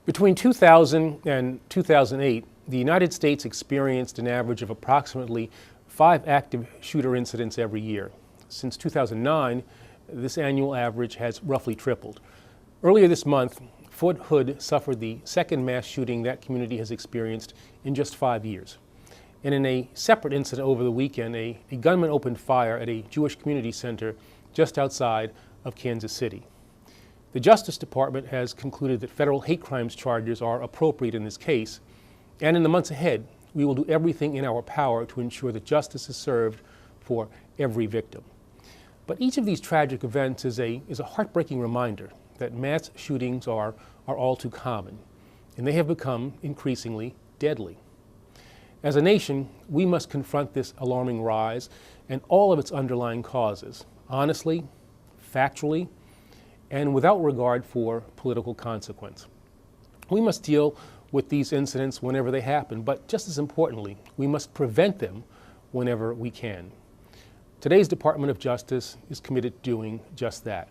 Between 2000 and 2008, the United States experienced an average of approximately 5 active shooter incidents every year. Since 2009, this annual average has roughly tripled. Earlier this month, Fort Hood suffered the second mass shooting that community has experienced in just 5 years. And in a separate incident over the weekend, a gunman opened fire at a Jewish community center just outside of Kansas City. The Justice Department has concluded that federal hate crimes charges are appropriate in this case, and in the months ahead, we will do everything in our power to ensure that justice is served for every victim. But each of these tragic events is a heartbreaking reminder that mass shootings are all too common, and they have become increasingly deadly. As a nation, we must confront this alarming rise and all of its underlying causes, honestly, factually, and without regard for political consequence. We must deal with these incidents whenever they happen, but just as importantly, we must prevent them whenever we can. Today's Department of Justice is committed to doing just that.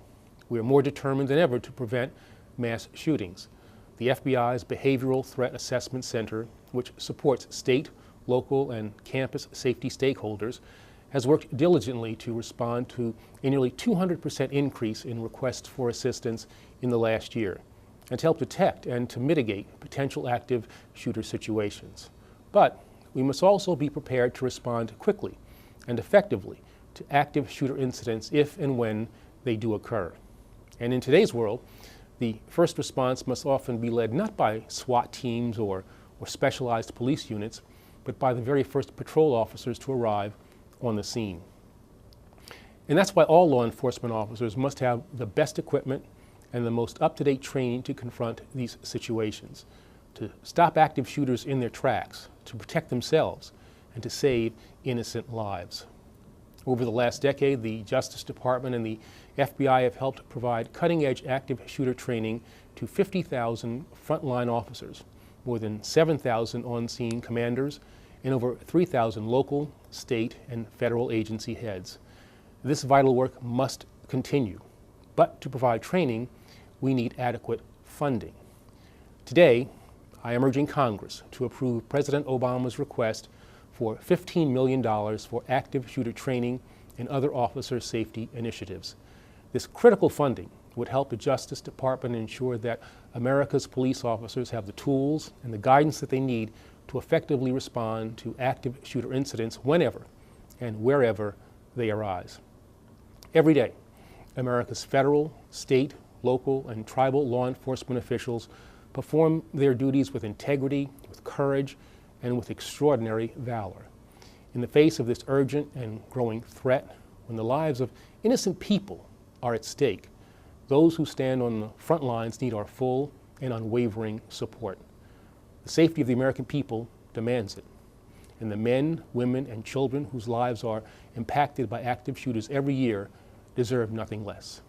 We are more determined than ever to prevent mass shootings. The FBI's Behavioral Threat Assessment Center, which supports state, local, and campus safety stakeholders, has worked diligently to respond to a nearly 200% increase in requests for assistance in the last year, and to help detect and to mitigate potential active shooter situations. But we must also be prepared to respond quickly and effectively to active shooter incidents if and when they do occur. And in today's world, the first response must often be led not by SWAT teams or specialized police units, but by the very first patrol officers to arrive on the scene. And that's why all law enforcement officers must have the best equipment and the most up-to-date training to confront these situations, to stop active shooters in their tracks, to protect themselves, and to save innocent lives. Over the last decade, the Justice Department and the FBI have helped provide cutting-edge active shooter training to 50,000 frontline officers, more than 7,000 on-scene commanders, and over 3,000 local, state, and federal agency heads. This vital work must continue, but to provide training, we need adequate funding. Today, I am urging Congress to approve President Obama's request for $15 million for active shooter training and other officer safety initiatives. This critical funding would help the Justice Department ensure that America's police officers have the tools and the guidance that they need to effectively respond to active shooter incidents whenever and wherever they arise. Every day, America's federal, state, local, and tribal law enforcement officials perform their duties with integrity, with courage, and with extraordinary valor. In the face of this urgent and growing threat, when the lives of innocent people are at stake, those who stand on the front lines need our full and unwavering support. The safety of the American people demands it, and the men, women, and children whose lives are impacted by active shooters every year deserve nothing less.